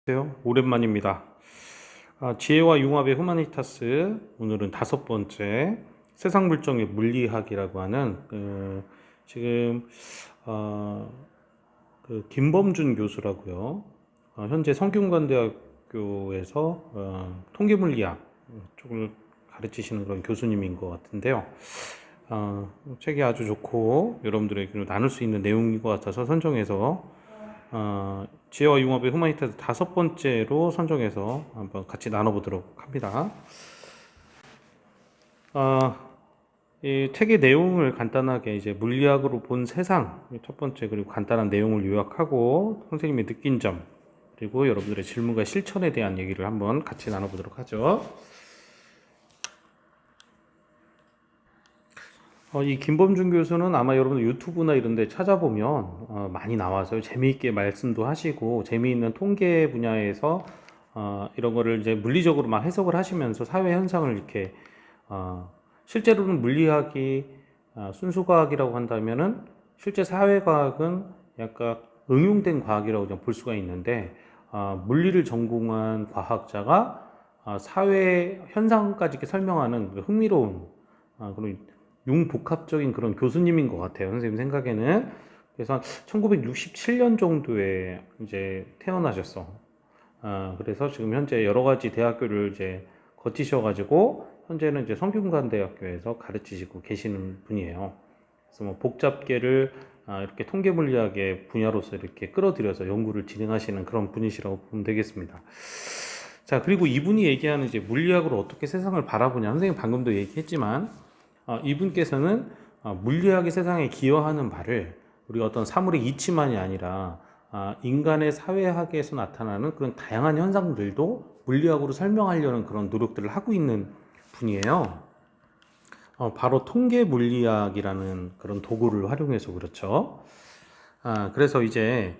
안녕하세요. 오랜만입니다. 지혜와 융합의 후마니타스, 오늘은 5번째 세상 물정의 물리학이라고 하는 지금 김범준 교수라고요. 현재 성균관대학교에서 통계물리학 쪽을 가르치시는 그런 교수님인 것 같은데요. 책이 아주 좋고 여러분들에게 나눌 수 있는 내용인 것 같아서 선정해서 지혜와 융합의 후마니타스 5번째로 선정해서 한번 같이 나눠보도록 합니다. 이 책의 내용을 간단하게 이제 물리학으로 본 세상 첫 번째, 그리고 간단한 내용을 요약하고 선생님이 느낀 점, 그리고 여러분들의 질문과 실천에 대한 얘기를 한번 같이 나눠보도록 하죠. 이 김범준 교수는 아마 여러분들 유튜브나 이런 데 찾아보면 많이 나와서요. 재미있게 말씀도 하시고 재미있는 통계 분야에서 이런 거를 이제 물리적으로 막 해석을 하시면서 사회 현상을 이렇게 실제로는 물리학이 순수과학이라고 한다면은 실제 사회과학은 약간 응용된 과학이라고 좀 볼 수가 있는데 물리를 전공한 과학자가 사회 현상까지 이렇게 설명하는 흥미로운 그런 융복합적인 그런 교수님인 것 같아요. 선생님 생각에는. 그래서 1967년 정도에 이제 태어나셨어. 그래서 지금 현재 여러 가지 대학교를 이제 거치셔가지고 현재는 이제 성균관대학교에서 가르치시고 계시는 분이에요. 그래서 뭐 복잡계를 이렇게 통계물리학의 분야로서 이렇게 끌어들여서 연구를 진행하시는 그런 분이시라고 보면 되겠습니다. 자, 그리고 이분이 얘기하는 이제 물리학으로 어떻게 세상을 바라보냐. 선생님 방금도 얘기했지만 이분께서는 물리학이 세상에 기여하는 바를 우리가 어떤 사물의 이치만이 아니라 인간의 사회학에서 나타나는 그런 다양한 현상들도 물리학으로 설명하려는 그런 노력들을 하고 있는 분이에요. 바로 통계 물리학이라는 그런 도구를 활용해서 그렇죠. 그래서 이제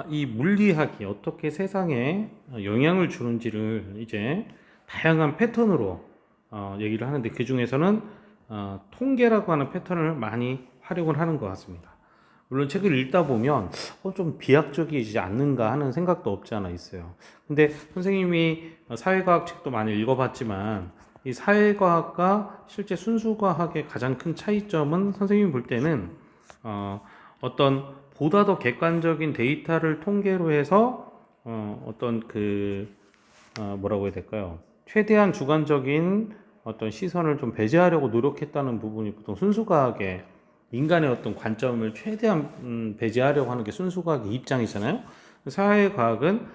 이 물리학이 어떻게 세상에 영향을 주는지를 이제 다양한 패턴으로 얘기를 하는데, 그 중에서는 통계라고 하는 패턴을 많이 활용을 하는 것 같습니다. 물론 책을 읽다 보면 좀 비약적이지 않는가 하는 생각도 없지 않아 있어요. 근데 선생님이 사회과학 책도 많이 읽어봤지만 이 사회과학과 실제 순수과학의 가장 큰 차이점은 선생님이 볼 때는 어떤 보다 더 객관적인 데이터를 통계로 해서 어떤 뭐라고 해야 될까요? 최대한 주관적인 어떤 시선을 좀 배제하려고 노력했다는 부분이 보통 순수과학의 인간의 어떤 관점을 최대한 배제하려고 하는 게 순수과학의 입장이잖아요. 사회과학은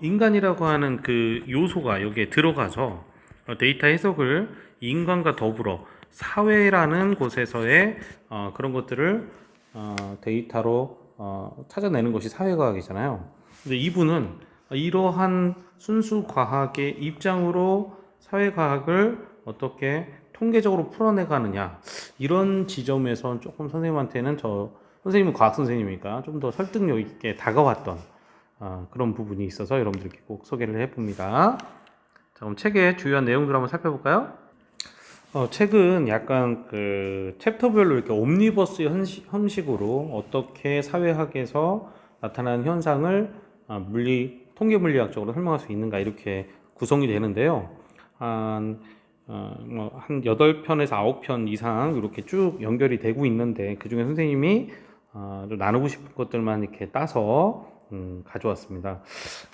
인간이라고 하는 그 요소가 여기에 들어가서 데이터 해석을 인간과 더불어 사회라는 곳에서의 그런 것들을 데이터로 찾아내는 것이 사회과학이잖아요. 근데 이분은 이러한 순수과학의 입장으로 사회과학을 어떻게 통계적으로 풀어내가느냐, 이런 지점에서 조금 선생님한테는 선생님은 과학 선생님이니까 좀 더 설득력 있게 다가왔던 그런 부분이 있어서 여러분들께 꼭 소개를 해봅니다. 자, 그럼 책의 주요한 내용들을 한번 살펴볼까요? 책은 약간 챕터별로 이렇게 옴니버스 형식으로 어떻게 사회학에서 나타나는 현상을 통계 물리학적으로 설명할 수 있는가, 이렇게 구성이 되는데요. 한 8편에서 9편 이상 이렇게 쭉 연결이 되고 있는데, 그 중에 선생님이 좀 나누고 싶은 것들만 이렇게 따서 가져왔습니다.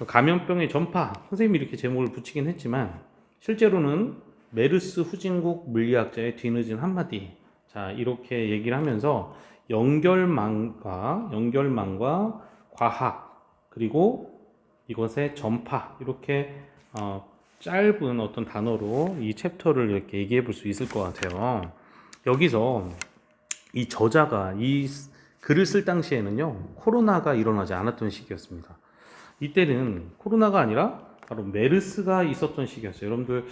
감염병의 전파, 선생님이 이렇게 제목을 붙이긴 했지만 실제로는 메르스 후진국 물리학자의 뒤늦은 한마디, 자, 이렇게 얘기를 하면서 연결망과 과학, 그리고 이것의 전파, 이렇게 짧은 어떤 단어로 이 챕터를 이렇게 얘기해 볼 수 있을 것 같아요. 여기서 이 저자가 이 글을 쓸 당시에는요, 코로나가 일어나지 않았던 시기였습니다. 이때는 코로나가 아니라 바로 메르스가 있었던 시기였어요. 여러분들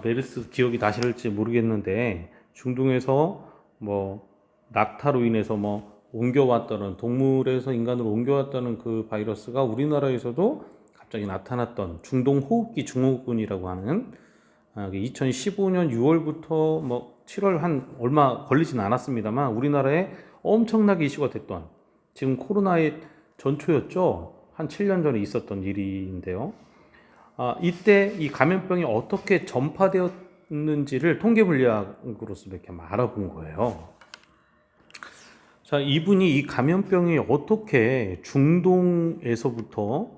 메르스 기억이 나실지 모르겠는데, 중동에서 뭐 낙타로 인해서 뭐 옮겨왔다는, 동물에서 인간으로 옮겨왔다는 그 바이러스가 우리나라에서도 갑자기 나타났던 중동 호흡기 증후군이라고 하는 2015년 6월부터 뭐 7월 한 얼마 걸리진 않았습니다만 우리나라에 엄청나게 이슈가 됐던, 지금 코로나의 전초였죠. 한 7년 전에 있었던 일인데요. 이때 이 감염병이 어떻게 전파되었는지를 통계물리학으로서 이렇게 알아본 거예요. 자, 이분이 이 감염병이 어떻게 중동에서부터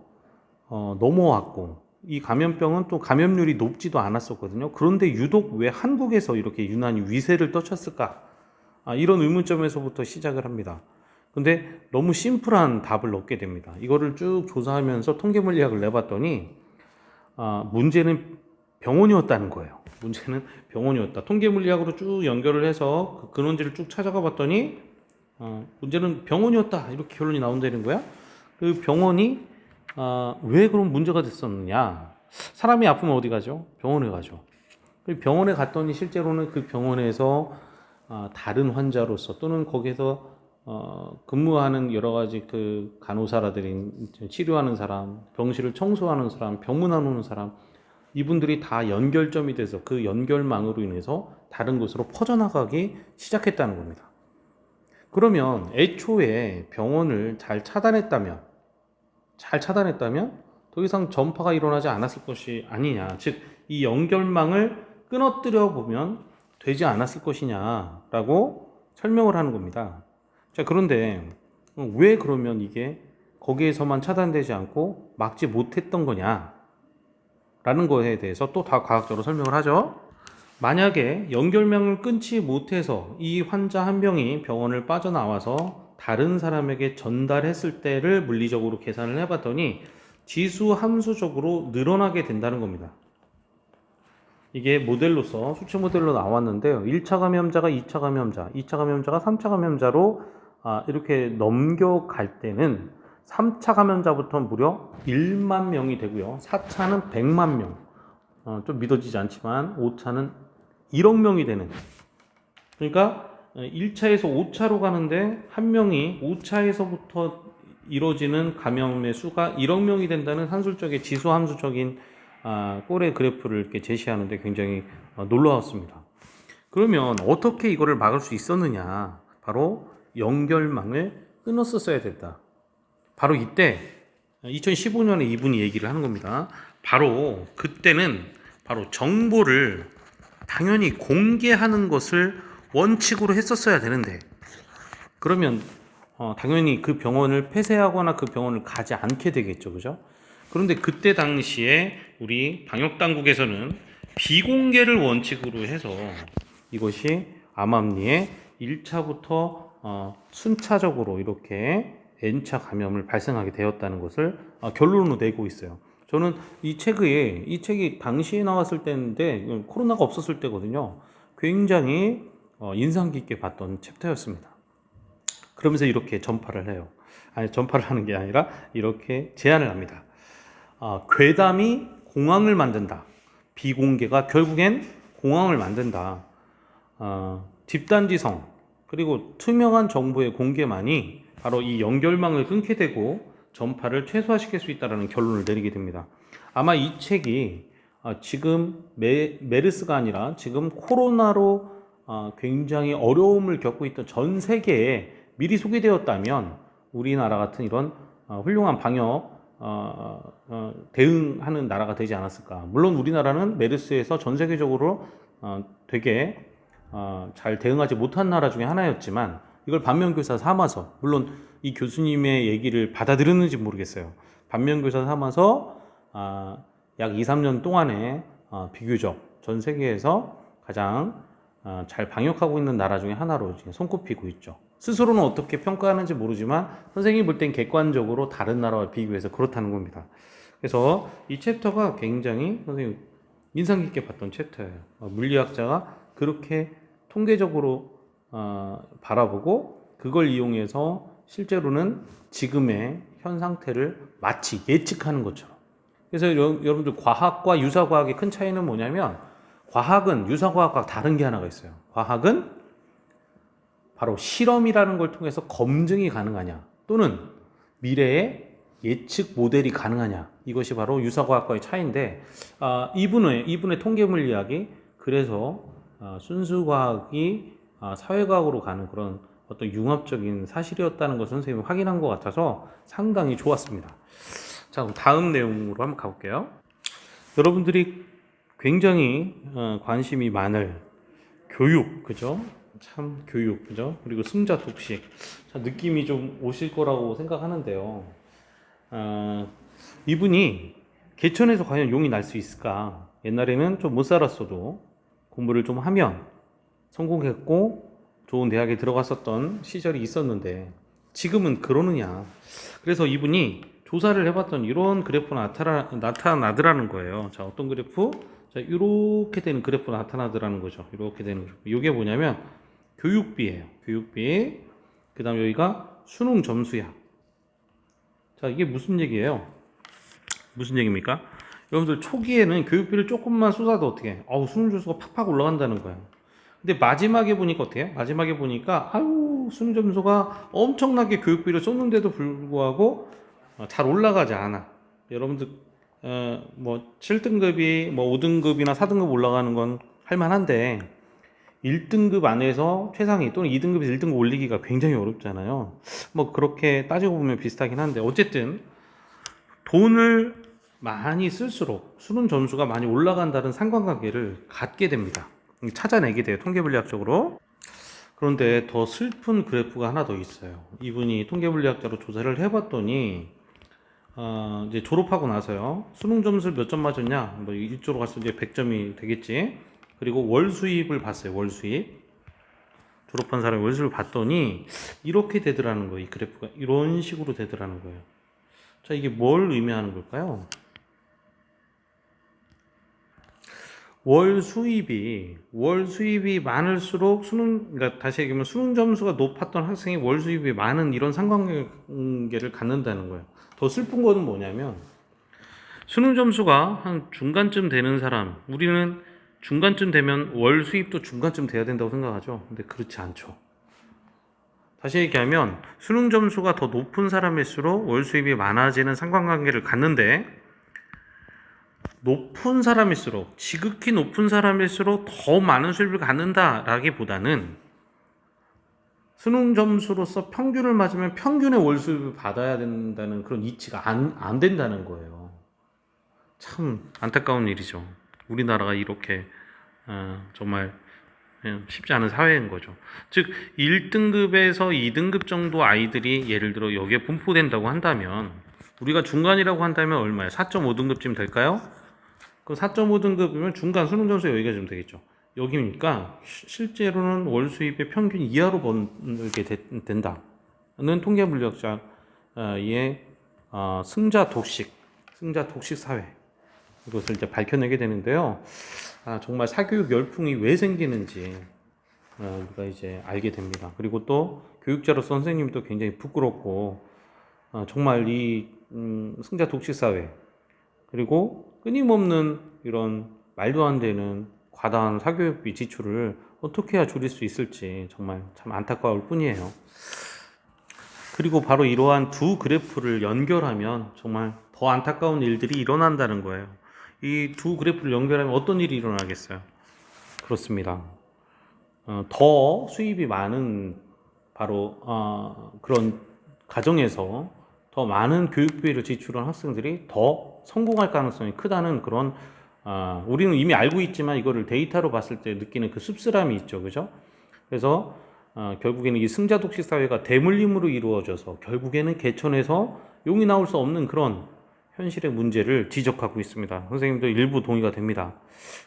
넘어왔고, 이 감염병은 또 감염률이 높지도 않았었거든요. 그런데 유독 왜 한국에서 이렇게 유난히 위세를 떨쳤을까? 이런 의문점에서부터 시작을 합니다. 근데 너무 심플한 답을 얻게 됩니다. 이거를 쭉 조사하면서 통계물리학을 내봤더니 문제는 병원이었다는 거예요. 문제는 병원이었다. 통계물리학으로 쭉 연결을 해서 그 근원지를 쭉 찾아가 봤더니 문제는 병원이었다. 이렇게 결론이 나온다는 거야. 그 병원이 왜 그런 문제가 됐었느냐? 사람이 아프면 어디 가죠? 병원에 가죠. 병원에 갔더니 실제로는 그 병원에서 다른 환자로서 또는 거기서 근무하는 여러 가지 그 간호사라들이 치료하는 사람, 병실을 청소하는 사람, 병문안 오는 사람, 이분들이 다 연결점이 돼서 그 연결망으로 인해서 다른 곳으로 퍼져나가기 시작했다는 겁니다. 그러면 애초에 병원을 잘 차단했다면 더 이상 전파가 일어나지 않았을 것이 아니냐, 즉 이 연결망을 끊어뜨려 보면 되지 않았을 것이냐라고 설명을 하는 겁니다. 자, 그런데 왜 그러면 이게 거기에서만 차단되지 않고 막지 못했던 거냐 라는 거에 대해서 또 다 과학적으로 설명을 하죠. 만약에 연결망을 끊지 못해서 이 환자 한 명이 병원을 빠져나와서 다른 사람에게 전달했을 때를 물리적으로 계산을 해봤더니 지수 함수적으로 늘어나게 된다는 겁니다. 이게 모델로서 수치 모델로 나왔는데요. 1차 감염자가 2차 감염자, 2차 감염자가 3차 감염자로 이렇게 넘겨갈 때는 3차 감염자부터 무려 1만 명이 되고요. 4차는 100만 명. 좀 믿어지지 않지만 5차는 1억 명이 되는. 그러니까 1차에서 5차로 가는데 한 명이 5차에서부터 이루어지는 감염의 수가 1억 명이 된다는 산술적인 지수 함수적인 꼴의 그래프를 이렇게 제시하는데 굉장히 놀라웠습니다. 그러면 어떻게 이거를 막을 수 있었느냐? 바로 연결망을 끊었었어야 됐다. 바로 이때 2015년에 이분이 얘기를 하는 겁니다. 바로 그때는 바로 정보를 당연히 공개하는 것을 원칙으로 했었어야 되는데, 그러면 당연히 그 병원을 폐쇄하거나 그 병원을 가지 않게 되겠죠, 그죠? 그런데 그때 당시에 우리 방역당국에서는 비공개를 원칙으로 해서 이것이 암암리에 1차부터 순차적으로 이렇게 N차 감염을 발생하게 되었다는 것을 결론으로 내고 있어요. 저는 이 책이 당시에 나왔을 때인데 코로나가 없었을 때거든요. 굉장히 인상 깊게 봤던 챕터였습니다. 그러면서 이렇게 전파를 해요. 전파를 하는 게 아니라 이렇게 제안을 합니다. 괴담이 공황을 만든다. 비공개가 결국엔 공황을 만든다. 집단지성 그리고 투명한 정보의 공개만이 바로 이 연결망을 끊게 되고 전파를 최소화시킬 수 있다는 결론을 내리게 됩니다. 아마 이 책이 지금 메르스가 아니라 지금 코로나로 굉장히 어려움을 겪고 있던 전 세계에 미리 소개되었다면 우리나라 같은 이런 훌륭한 방역 대응하는 나라가 되지 않았을까. 물론 우리나라는 메르스에서 전 세계적으로 되게 잘 대응하지 못한 나라 중에 하나였지만 이걸 반면교사 삼아서, 물론 이 교수님의 얘기를 받아들였는지 모르겠어요. 반면교사 삼아서 약 2, 3년 동안에 비교적 전 세계에서 가장 잘 방역하고 있는 나라 중에 하나로 지금 손꼽히고 있죠. 스스로는 어떻게 평가하는지 모르지만 선생님이 볼 땐 객관적으로 다른 나라와 비교해서 그렇다는 겁니다. 그래서 이 챕터가 굉장히 선생님 인상 깊게 봤던 챕터예요. 물리학자가 그렇게 통계적으로 바라보고 그걸 이용해서 실제로는 지금의 현 상태를 마치 예측하는 것처럼. 그래서 여러분들 과학과 유사과학의 큰 차이는 뭐냐면, 과학은 유사과학과 다른 게 하나가 있어요. 과학은 바로 실험이라는 걸 통해서 검증이 가능하냐, 또는 미래의 예측 모델이 가능하냐, 이것이 바로 유사과학과의 차이인데, 이분의 통계물리학이 그래서 순수과학이 사회과학으로 가는 그런 어떤 융합적인 사실이었다는 것을 선생님이 확인한 것 같아서 상당히 좋았습니다. 자, 그럼 다음 내용으로 한번 가볼게요. 여러분들이 굉장히 관심이 많을 교육, 그죠? 참 교육, 그죠? 그리고 승자 독식. 자, 느낌이 좀 오실 거라고 생각하는데요. 이분이 개천에서 과연 용이 날 수 있을까? 옛날에는 좀 못 살았어도 공부를 좀 하면 성공했고 좋은 대학에 들어갔었던 시절이 있었는데 지금은 그러느냐? 그래서 이분이 조사를 해봤더니 이런 그래프가 나타나더라는 거예요. 자, 어떤 그래프? 자, 이렇게 되는 그래프가 나타나더라는 거죠. 이렇게 되는 그래프. 이게 뭐냐면 교육비예요. 교육비. 그 다음 여기가 수능 점수야. 자, 이게 무슨 얘기예요? 무슨 얘기입니까? 여러분들 초기에는 교육비를 조금만 쏟아도 어떻게 해? 수능 점수가 팍팍 올라간다는 거예요. 근데 마지막에 보니까 어떻게 해요? 마지막에 보니까 수능 점수가 엄청나게 교육비를 쏟는데도 불구하고 잘 올라가지 않아. 여러분들 뭐 7등급이 뭐 5등급이나 4등급 올라가는 건 할만한데 1등급 안에서 최상위 또는 2등급에서 1등급 올리기가 굉장히 어렵잖아요. 뭐 그렇게 따지고 보면 비슷하긴 한데 어쨌든 돈을 많이 쓸수록 수능 점수가 많이 올라간다는 상관관계를 갖게 됩니다. 찾아내게 돼요. 통계분리학적으로. 그런데 더 슬픈 그래프가 하나 더 있어요. 이분이 통계분리학자로 조사를 해봤더니 이제 졸업하고 나서요. 수능 점수를 몇 점 맞았냐? 뭐 1조로 갔을 때 100점이 되겠지. 그리고 월 수입을 봤어요. 월 수입. 졸업한 사람이 월 수입을 봤더니 이렇게 되더라는 거예요. 이 그래프가 이런 식으로 되더라는 거예요. 자, 이게 뭘 의미하는 걸까요? 월 수입이 많을수록 그러니까 다시 얘기하면 수능 점수가 높았던 학생이 월 수입이 많은 이런 상관관계를 갖는다는 거예요. 더 슬픈 거는 뭐냐면 수능 점수가 한 중간쯤 되는 사람, 우리는 중간쯤 되면 월 수입도 중간쯤 돼야 된다고 생각하죠. 근데 그렇지 않죠. 다시 얘기하면 수능 점수가 더 높은 사람일수록 월 수입이 많아지는 상관관계를 갖는데 높은 사람일수록 지극히 높은 사람일수록 더 많은 수입을 갖는다라기보다는 수능 점수로서 평균을 맞으면 평균의 월 수입을 받아야 된다는 그런 이치가 안 된다는 거예요. 참 안타까운 일이죠. 우리나라가 이렇게 정말 쉽지 않은 사회인 거죠. 즉 1등급에서 2등급 정도 아이들이 예를 들어 여기에 분포된다고 한다면 우리가 중간이라고 한다면 얼마예요? 4.5등급쯤 될까요? 그 4.5등급이면 중간 수능 점수 여기가 좀 되겠죠. 여기니까 실제로는 월 수입의 평균 이하로 벌게 된다는 통계 물리학자의 승자 독식 사회 이것을 이제 밝혀내게 되는데요. 정말 사교육 열풍이 왜 생기는지 우리가 이제 알게 됩니다. 그리고 또 교육자로서 선생님도 굉장히 부끄럽고 정말 이 승자 독식 사회 그리고 끊임없는 이런 말도 안 되는 과다한 사교육비 지출을 어떻게 해야 줄일 수 있을지 정말 참 안타까울 뿐이에요. 그리고 바로 이러한 두 그래프를 연결하면 정말 더 안타까운 일들이 일어난다는 거예요. 이 두 그래프를 연결하면 어떤 일이 일어나겠어요? 그렇습니다. 더 수입이 많은 바로 그런 가정에서 더 많은 교육비를 지출한 학생들이 더 성공할 가능성이 크다는 그런 우리는 이미 알고 있지만 이거를 데이터로 봤을 때 느끼는 그 씁쓸함이 있죠, 그죠? 그래서 결국에는 이 승자 독식 사회가 대물림으로 이루어져서 결국에는 개천에서 용이 나올 수 없는 그런 현실의 문제를 지적하고 있습니다. 선생님도 일부 동의가 됩니다.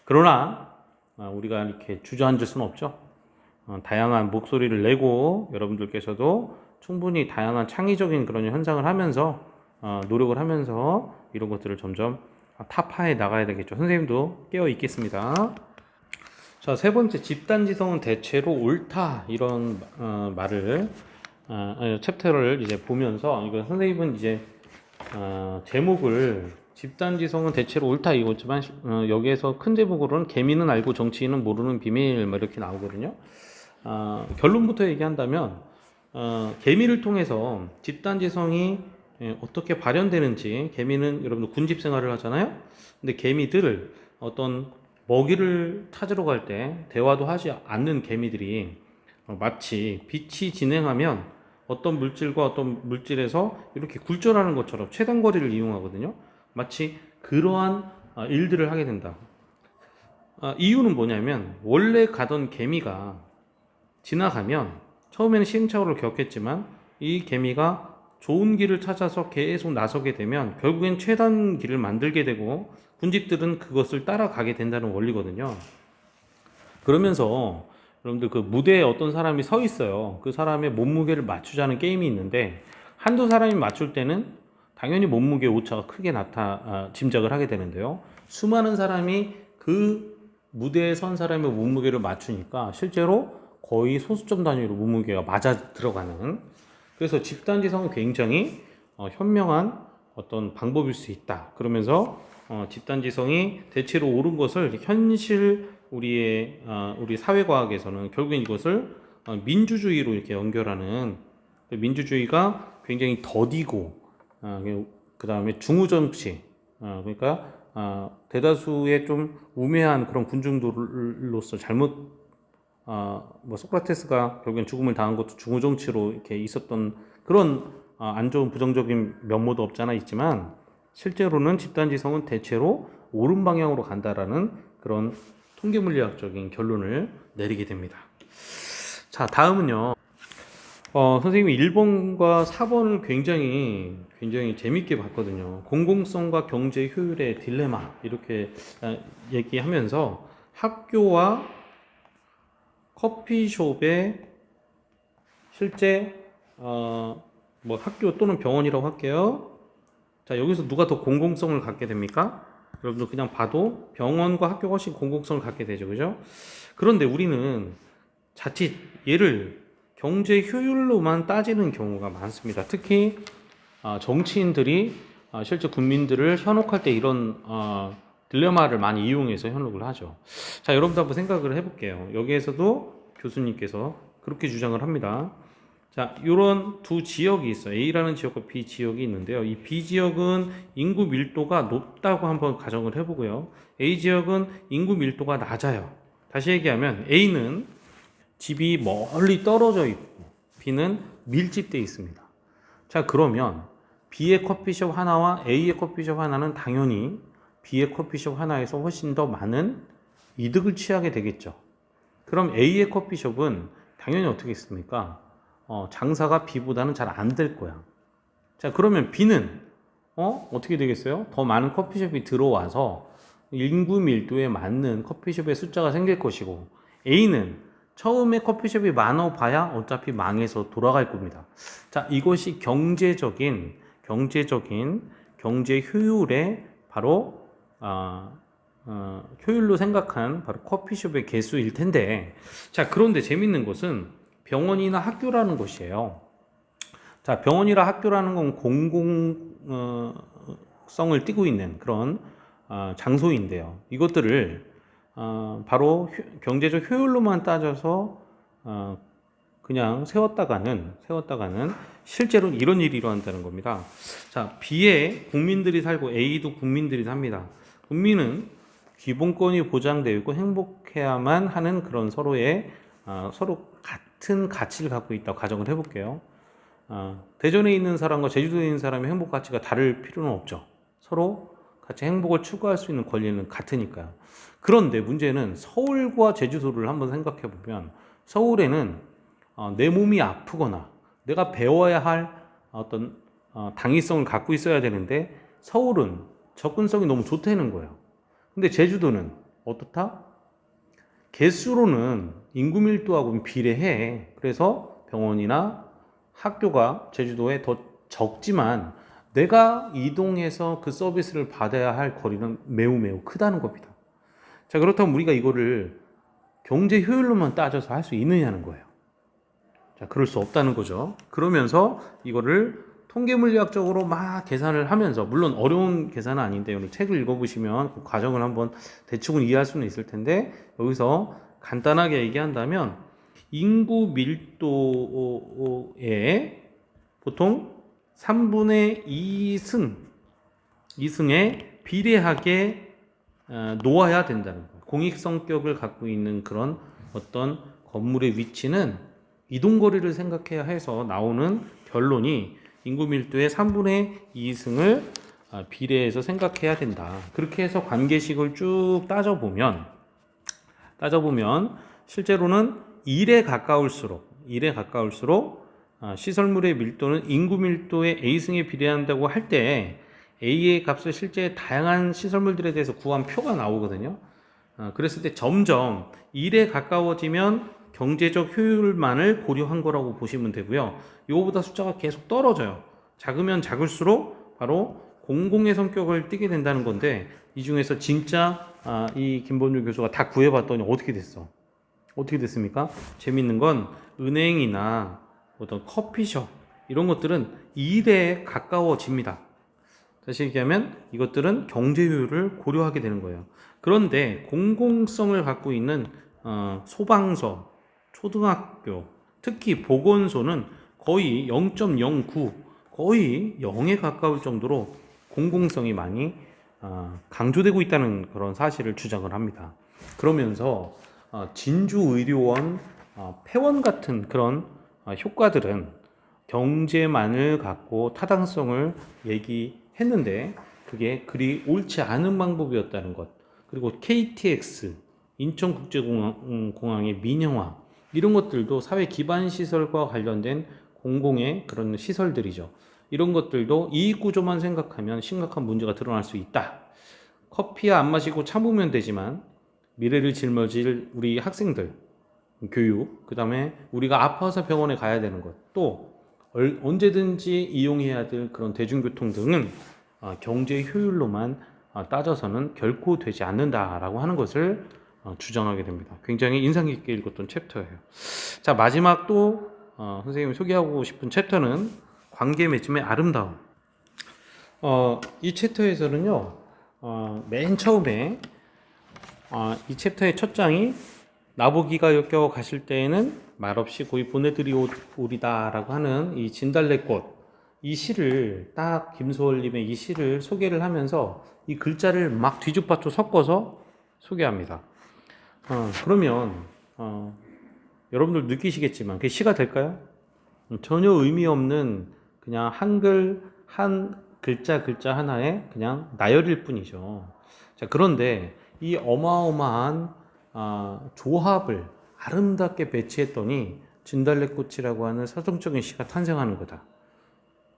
그러나 우리가 이렇게 주저앉을 수는 없죠. 다양한 목소리를 내고 여러분들께서도 충분히 다양한 창의적인 그런 현상을 하면서 노력을 하면서 이런 것들을 점점 타파해 나가야 되겠죠. 선생님도 깨어 있겠습니다. 자, 세 번째, 집단지성은 대체로 옳다 이런 말을 챕터를 이제 보면서 이거 선생님은 이제 제목을 집단지성은 대체로 옳다 이거지만 여기에서 큰 제목으로는 개미는 알고 정치인은 모르는 비밀 뭐 이렇게 나오거든요. 결론부터 얘기한다면 개미를 통해서 집단지성이 어떻게 발현되는지 개미는 여러분들 군집 생활을 하잖아요. 근데 개미들 어떤 먹이를 찾으러 갈 때 대화도 하지 않는 개미들이 마치 빛이 진행하면 어떤 물질과 어떤 물질에서 이렇게 굴절하는 것처럼 최단 거리를 이용하거든요. 마치 그러한 일들을 하게 된다. 이유는 뭐냐면 원래 가던 개미가 지나가면 처음에는 시행착오를 겪겠지만 이 개미가 좋은 길을 찾아서 계속 나서게 되면 결국엔 최단 길을 만들게 되고 군집들은 그것을 따라가게 된다는 원리거든요. 그러면서 여러분들 그 무대에 어떤 사람이 서 있어요. 그 사람의 몸무게를 맞추자는 게임이 있는데 한두 사람이 맞출 때는 당연히 몸무게 오차가 크게 짐작을 하게 되는데요. 수많은 사람이 그 무대에 선 사람의 몸무게를 맞추니까 실제로 거의 소수점 단위로 몸무게가 맞아 들어가는, 그래서 집단지성은 굉장히 현명한 어떤 방법일 수 있다. 그러면서 집단지성이 대체로 옳은 것을 현실 우리 사회과학에서는 결국엔 이것을 민주주의로 이렇게 연결하는, 민주주의가 굉장히 더디고 그 다음에 중우정치, 그러니까 대다수의 좀 우매한 그런 군중들로서 잘못 뭐 소크라테스가 결국엔 죽음을 당한 것도 중우정치로 이렇게 있었던 그런 안 좋은 부정적인 면모도 없잖아 있지만 실제로는 집단지성은 대체로 옳은 방향으로 간다라는 그런 통계물리학적인 결론을 내리게 됩니다. 자, 다음은요. 선생님이 1번과 4번을 굉장히 재밌게 봤거든요. 공공성과 경제 효율의 딜레마 이렇게 얘기하면서 학교와 커피숍의 실제 뭐 학교 또는 병원이라고 할게요. 자, 여기서 누가 더 공공성을 갖게 됩니까? 여러분들 그냥 봐도 병원과 학교가 훨씬 공공성을 갖게 되죠, 그죠? 그런데 우리는 자칫 얘를 경제 효율로만 따지는 경우가 많습니다. 특히 정치인들이 실제 국민들을 현혹할 때 이런 딜레마를 많이 이용해서 현혹을 하죠. 자, 여러분도 한번 생각을 해볼게요. 여기에서도 교수님께서 그렇게 주장을 합니다. 자, 이런 두 지역이 있어요. A라는 지역과 B 지역이 있는데요. 이 B 지역은 인구 밀도가 높다고 한번 가정을 해보고요. A 지역은 인구 밀도가 낮아요. 다시 얘기하면 A는 집이 멀리 떨어져 있고 B는 밀집되어 있습니다. 자, 그러면 B의 커피숍 하나와 A의 커피숍 하나는 당연히 B의 커피숍 하나에서 훨씬 더 많은 이득을 취하게 되겠죠. 그럼 A의 커피숍은 당연히 어떻게 했습니까? 장사가 B보다는 잘 안 될 거야. 자, 그러면 B는 어떻게 되겠어요? 더 많은 커피숍이 들어와서 인구 밀도에 맞는 커피숍의 숫자가 생길 것이고, A는 처음에 커피숍이 많아 봐야 어차피 망해서 돌아갈 겁니다. 자, 이것이 경제 효율의 바로 효율로 생각한 바로 커피숍의 개수일 텐데, 자, 그런데 재밌는 것은 병원이나 학교라는 것이에요. 자, 병원이나 학교라는 건 공공성을 띠고 있는 그런 장소인데요. 이것들을 바로 경제적 효율로만 따져서 그냥 세웠다가는 실제로 이런 일이 일어난다는 겁니다. 자, B에 국민들이 살고 A도 국민들이 삽니다. 국민은 기본권이 보장되어 있고 행복해야만 하는 그런 서로 같은 가치를 갖고 있다고 가정을 해볼게요. 대전에 있는 사람과 제주도에 있는 사람의 행복 가치가 다를 필요는 없죠. 서로 같이 행복을 추구할 수 있는 권리는 같으니까요. 그런데 문제는 서울과 제주도를 한번 생각해 보면, 서울에는 내 몸이 아프거나 내가 배워야 할 어떤 당위성을 갖고 있어야 되는데 서울은 접근성이 너무 좋다는 거예요. 근데 제주도는 어떻다? 개수로는 인구 밀도하고는 비례해. 그래서 병원이나 학교가 제주도에 더 적지만 내가 이동해서 그 서비스를 받아야 할 거리는 매우 크다는 겁니다. 자, 그렇다면 우리가 이거를 경제 효율로만 따져서 할 수 있느냐는 거예요. 자, 그럴 수 없다는 거죠. 그러면서 이거를 통계물리학적으로 막 계산을 하면서, 물론 어려운 계산은 아닌데 오늘 책을 읽어보시면 그 과정을 한번 대충은 이해할 수는 있을 텐데, 여기서 간단하게 얘기한다면 인구 밀도에 보통 3분의 2승에 비례하게 놓아야 된다는 거예요. 공익 성격을 갖고 있는 그런 어떤 건물의 위치는 이동거리를 생각해야 해서 나오는 결론이 인구 밀도의 3분의 2승을 비례해서 생각해야 된다. 그렇게 해서 관계식을 쭉 따져보면 실제로는 1에 가까울수록 시설물의 밀도는 인구 밀도의 A승에 비례한다고 할 때 A의 값을 실제 다양한 시설물들에 대해서 구한 표가 나오거든요. 그랬을 때 점점 1에 가까워지면 경제적 효율만을 고려한 거라고 보시면 되고요. 이거보다 숫자가 계속 떨어져요. 작으면 작을수록 바로 공공의 성격을 띠게 된다는 건데, 이 중에서 진짜 이 김본주 교수가 다 구해봤더니 어떻게 됐습니까? 재밌는 건 은행이나 어떤 커피숍 이런 것들은 1에 가까워집니다. 다시 얘기하면 이것들은 경제 효율을 고려하게 되는 거예요. 그런데 공공성을 갖고 있는 소방서, 초등학교, 특히 보건소는 거의 0.09, 거의 0에 가까울 정도로 공공성이 많이 강조되고 있다는 그런 사실을 주장을 합니다. 그러면서 진주의료원, 폐원 같은 그런 효과들은 경제만을 갖고 타당성을 얘기했는데 그게 그리 옳지 않은 방법이었다는 것. 그리고 KTX, 인천국제공항의 민영화 이런 것들도 사회 기반 시설과 관련된 공공의 그런 시설들이죠. 이런 것들도 이익 구조만 생각하면 심각한 문제가 드러날 수 있다. 커피야 안 마시고 참으면 되지만 미래를 짊어질 우리 학생들 교육, 그 다음에 우리가 아파서 병원에 가야 되는 것, 또 언제든지 이용해야 될 그런 대중교통 등은 경제 효율로만 따져서는 결코 되지 않는다라고 하는 것을 주장하게 됩니다. 굉장히 인상 깊게 읽었던 챕터예요. 자, 마지막 또 선생님이 소개하고 싶은 챕터는 관계 맺음의 아름다움. 이 챕터에서는요, 맨 처음에 이 챕터의 첫 장이 나보기가 역겨워 가실 때에는 말없이 고이 보내드리오리다라고 하는 이 진달래꽃, 이 시를 딱 김소월님의 이 시를 소개를 하면서 이 글자를 막 뒤죽박죽 섞어서 소개합니다. 그러면 여러분들 느끼시겠지만 그게 시가 될까요? 전혀 의미 없는 그냥 한글 한 글자 하나에 그냥 나열일 뿐이죠. 자, 그런데 이 어마어마한 조합을 아름답게 배치했더니 진달래꽃이라고 하는 서정적인 시가 탄생하는 거다.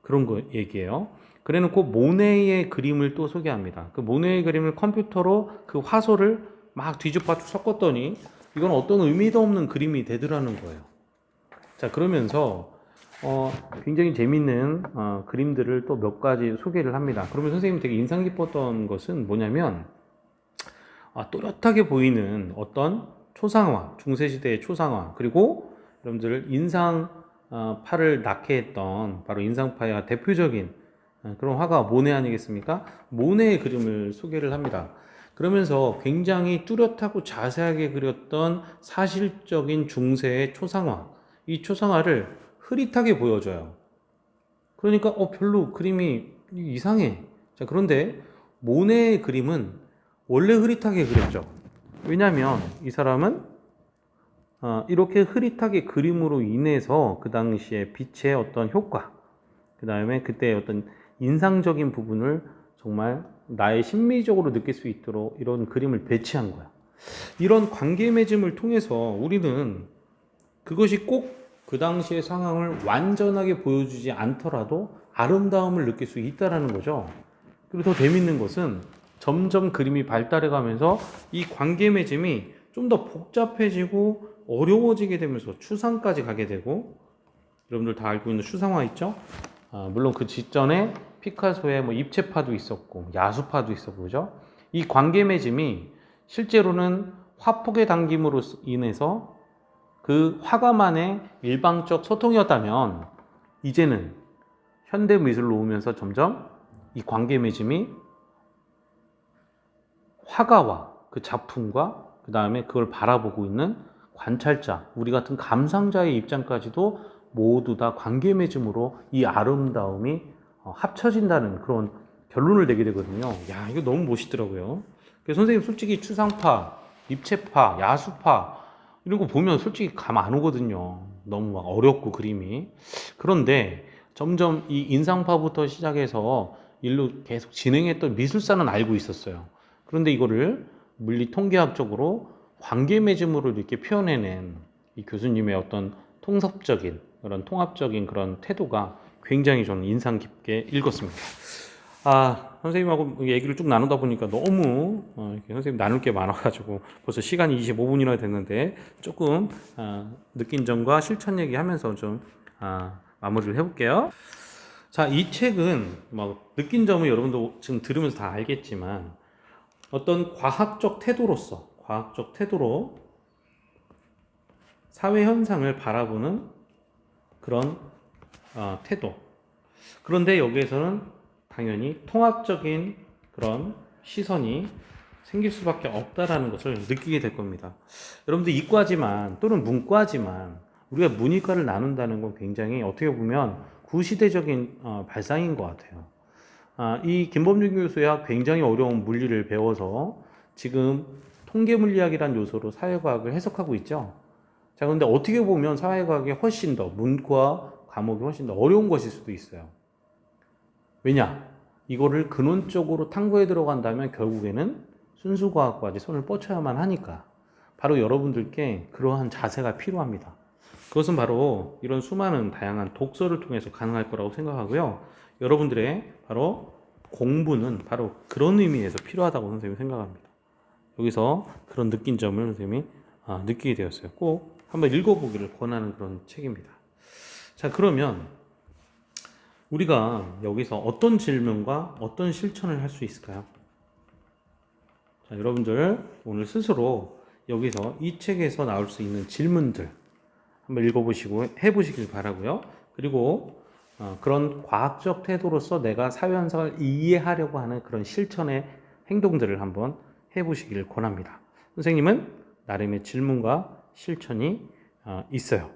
그런 거 얘기해요. 그래놓고 모네의 그림을 또 소개합니다. 그 모네의 그림을 컴퓨터로 그 화소를 막 뒤죽박죽 섞었더니 이건 어떤 의미도 없는 그림이 되더라는 거예요. 자, 그러면서 굉장히 재밌는 그림들을 또 몇 가지 소개를 합니다. 그러면 선생님이 되게 인상 깊었던 것은 뭐냐면 또렷하게 보이는 어떤 초상화, 중세시대의 초상화, 그리고 여러분들 인상파를 낳게 했던 바로 인상파의 대표적인 그런 화가 모네 아니겠습니까? 모네의 그림을 소개를 합니다. 그러면서 굉장히 뚜렷하고 자세하게 그렸던 사실적인 중세의 초상화, 이 초상화를 흐릿하게 보여줘요. 그러니까 별로 그림이 이상해. 자, 그런데 모네의 그림은 원래 흐릿하게 그렸죠. 왜냐하면 이 사람은 이렇게 흐릿하게 그림으로 인해서 그 당시에 빛의 어떤 효과, 그 다음에 그때 어떤 인상적인 부분을 정말 나의 심미적으로 느낄 수 있도록 이런 그림을 배치한 거야. 이런 관계 맺음을 통해서 우리는 그것이 꼭 그 당시의 상황을 완전하게 보여주지 않더라도 아름다움을 느낄 수 있다는 거죠. 그리고 더 재밌는 것은 점점 그림이 발달해 가면서 이 관계 맺음이 좀 더 복잡해지고 어려워지게 되면서 추상까지 가게 되고, 여러분들 다 알고 있는 추상화 있죠? 물론 그 직전에 피카소의 뭐 입체파도 있었고 야수파도 있었고, 그죠? 이 관계 맺음이 실제로는 화폭의 당김으로 인해서 그 화가만의 일방적 소통이었다면, 이제는 현대 미술로 오면서 점점 이 관계 맺음이 화가와 그 작품과 그 다음에 그걸 바라보고 있는 관찰자, 우리 같은 감상자의 입장까지도 모두 다 관계 맺음으로 이 아름다움이 합쳐진다는 그런 결론을 내게 되거든요. 야, 이거 너무 멋있더라고요. 그래서 선생님 솔직히 추상파, 입체파, 야수파 이런 거 보면 솔직히 감 안 오거든요. 너무 막 어렵고 그림이. 그런데 점점 이 인상파부터 시작해서 일로 계속 진행했던 미술사는 알고 있었어요. 그런데 이거를 물리 통계학적으로 관계 맺음으로 이렇게 표현해낸 이 교수님의 어떤 통섭적인 그런 통합적인 그런 태도가 굉장히 저는 인상 깊게 읽었습니다. 선생님하고 얘기를 쭉 나누다 보니까 너무 이렇게 선생님 나눌 게 많아가지고 벌써 시간이 25분이나 됐는데 조금 느낀 점과 실천 얘기하면서 좀 마무리를 해볼게요. 자, 이 책은 뭐 느낀 점은 여러분도 지금 들으면서 다 알겠지만 어떤 과학적 태도로 사회 현상을 바라보는 그런 태도. 그런데 여기에서는 당연히 통합적인 그런 시선이 생길 수밖에 없다라는 것을 느끼게 될 겁니다. 여러분들 이과지만 또는 문과지만 우리가 문이과를 나눈다는 건 굉장히 어떻게 보면 구시대적인 발상인 것 같아요. 이 김범준 교수야 굉장히 어려운 물리를 배워서 지금 통계물리학이라는 요소로 사회과학을 해석하고 있죠. 자, 근데 어떻게 보면 사회과학이 훨씬 더 문과 과목이 훨씬 더 어려운 것일 수도 있어요. 왜냐? 이거를 근원적으로 탐구해 들어간다면 결국에는 순수과학과지 손을 뻗쳐야만 하니까 바로 여러분들께 그러한 자세가 필요합니다. 그것은 바로 이런 수많은 다양한 독서를 통해서 가능할 거라고 생각하고요. 여러분들의 바로 공부는 바로 그런 의미에서 필요하다고 선생님이 생각합니다. 여기서 그런 느낀 점을 선생님이 느끼게 되었어요. 꼭 한번 읽어보기를 권하는 그런 책입니다. 자, 그러면 우리가 여기서 어떤 질문과 어떤 실천을 할 수 있을까요? 자, 여러분들 오늘 스스로 여기서 이 책에서 나올 수 있는 질문들 한번 읽어보시고 해보시길 바라고요. 그리고 그런 과학적 태도로서 내가 사회현상을 이해하려고 하는 그런 실천의 행동들을 한번 해보시길 권합니다. 선생님은 나름의 질문과 실천이 있어요.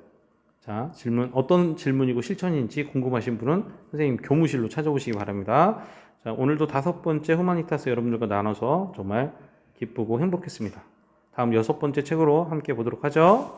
자, 어떤 질문이고 실천인지 궁금하신 분은 선생님 교무실로 찾아오시기 바랍니다. 자, 오늘도 5번째 후마니타스 여러분들과 나눠서 정말 기쁘고 행복했습니다. 다음 6번째 책으로 함께 보도록 하죠.